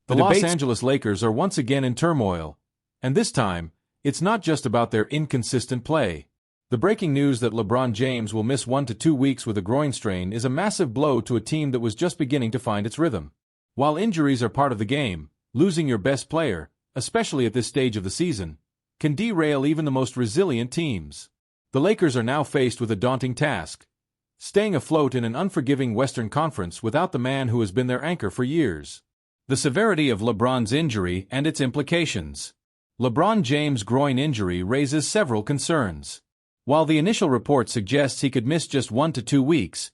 The Los Angeles Lakers are once again in turmoil, and this time, it's not just about their inconsistent play. The breaking news that LeBron James will miss 1 to 2 weeks with a groin strain is a massive blow to a team that was just beginning to find its rhythm. While injuries are part of the game, losing your best player, especially at this stage of the season, can derail even the most resilient teams. The Lakers are now faced with a daunting task: staying afloat in an unforgiving Western Conference without the man who has been their anchor for years. The severity of LeBron's injury and its implications. LeBron James' groin injury raises several concerns. While the initial report suggests he could miss just 1 to 2 weeks,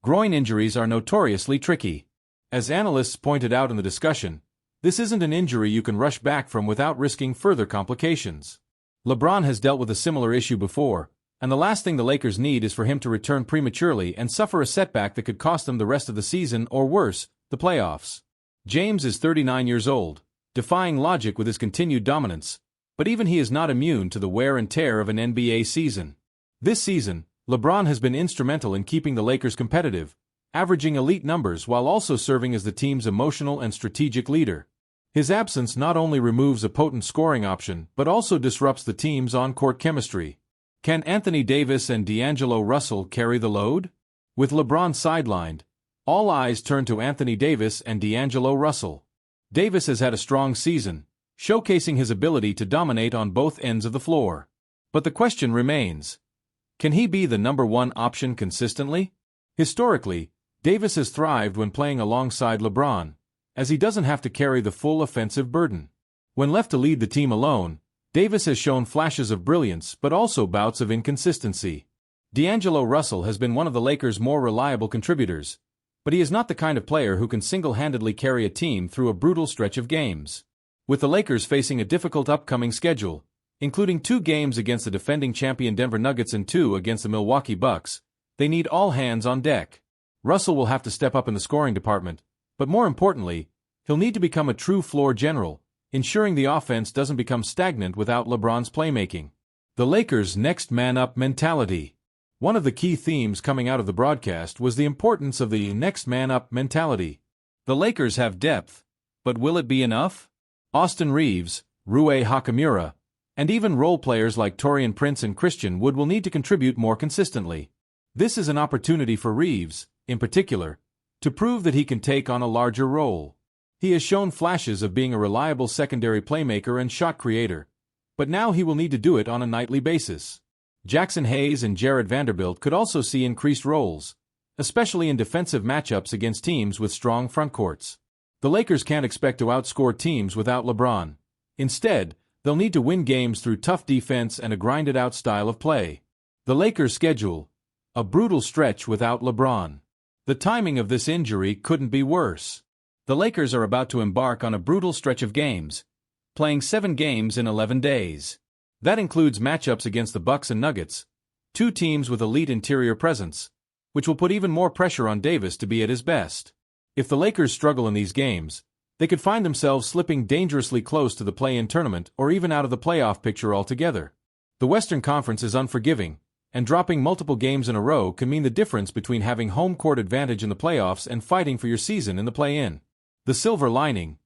groin injuries are notoriously tricky. As analysts pointed out in the discussion, this isn't an injury you can rush back from without risking further complications. LeBron has dealt with a similar issue before, and the last thing the Lakers need is for him to return prematurely and suffer a setback that could cost them the rest of the season or worse, the playoffs. James is 39 years old, defying logic with his continued dominance, but even he is not immune to the wear and tear of an NBA season. This season, LeBron has been instrumental in keeping the Lakers competitive, averaging elite numbers while also serving as the team's emotional and strategic leader. His absence not only removes a potent scoring option but also disrupts the team's on-court chemistry. Can Anthony Davis and D'Angelo Russell carry the load? With LeBron sidelined, all eyes turn to Anthony Davis and D'Angelo Russell. Davis has had a strong season, showcasing his ability to dominate on both ends of the floor. But the question remains: can he be the number one option consistently? Historically, Davis has thrived when playing alongside LeBron, as he doesn't have to carry the full offensive burden. When left to lead the team alone, Davis has shown flashes of brilliance but also bouts of inconsistency. D'Angelo Russell has been one of the Lakers' more reliable contributors, but he is not the kind of player who can single-handedly carry a team through a brutal stretch of games. With the Lakers facing a difficult upcoming schedule, including 2 games against the defending champion Denver Nuggets and 2 against the Milwaukee Bucks, they need all hands on deck. Russell will have to step up in the scoring department, but more importantly, he'll need to become a true floor general, ensuring the offense doesn't become stagnant without LeBron's playmaking. The Lakers' next man-up mentality. One of the key themes coming out of the broadcast was the importance of the next man-up mentality. The Lakers have depth, but will it be enough? Austin Reeves, Rui Hachimura, and even role players like Taurean Prince and Christian Wood will need to contribute more consistently. This is an opportunity for Reeves, in particular, to prove that he can take on a larger role. He has shown flashes of being a reliable secondary playmaker and shot creator, but now he will need to do it on a nightly basis. Jackson Hayes and Jared Vanderbilt could also see increased roles, especially in defensive matchups against teams with strong frontcourts. The Lakers can't expect to outscore teams without LeBron. Instead, they'll need to win games through tough defense and a grinded-out style of play. The Lakers' schedule: a brutal stretch without LeBron. The timing of this injury couldn't be worse. The Lakers are about to embark on a brutal stretch of games, playing 7 games in 11 days. That includes matchups against the Bucks and Nuggets, 2 teams with elite interior presence, which will put even more pressure on Davis to be at his best. If the Lakers struggle in these games, they could find themselves slipping dangerously close to the play-in tournament or even out of the playoff picture altogether. The Western Conference is unforgiving, and dropping multiple games in a row can mean the difference between having home court advantage in the playoffs and fighting for your season in the play-in. The silver lining: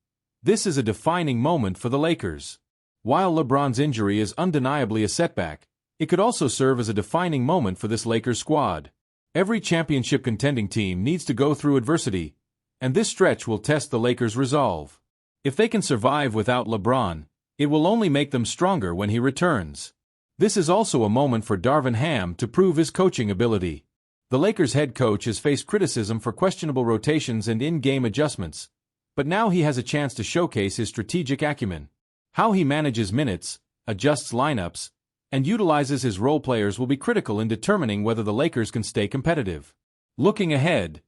this is a defining moment for the Lakers. While LeBron's injury is undeniably a setback, it could also serve as a defining moment for this Lakers squad. Every championship contending team needs to go through adversity, and this stretch will test the Lakers' resolve. If they can survive without LeBron, it will only make them stronger when he returns. This is also a moment for Darvin Ham to prove his coaching ability. The Lakers' head coach has faced criticism for questionable rotations and in-game adjustments, but now he has a chance to showcase his strategic acumen. How he manages minutes, adjusts lineups, and utilizes his role players will be critical in determining whether the Lakers can stay competitive. Looking ahead: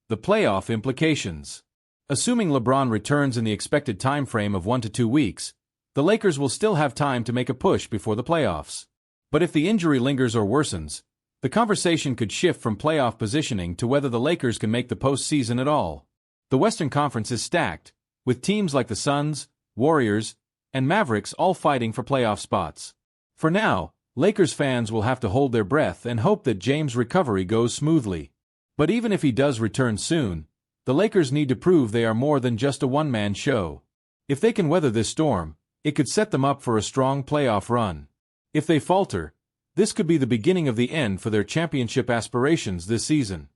the playoff implications. Assuming LeBron returns in the expected time frame of 1 to 2 weeks, the Lakers will still have time to make a push before the playoffs. But if the injury lingers or worsens, the conversation could shift from playoff positioning to whether the Lakers can make the postseason at all. The Western Conference is stacked, with teams like the Suns, Warriors, and Mavericks all fighting for playoff spots. For now, Lakers fans will have to hold their breath and hope that James' recovery goes smoothly. But even if he does return soon, the Lakers need to prove they are more than just a one-man show. If they can weather this storm, it could set them up for a strong playoff run. If they falter, this could be the beginning of the end for their championship aspirations this season.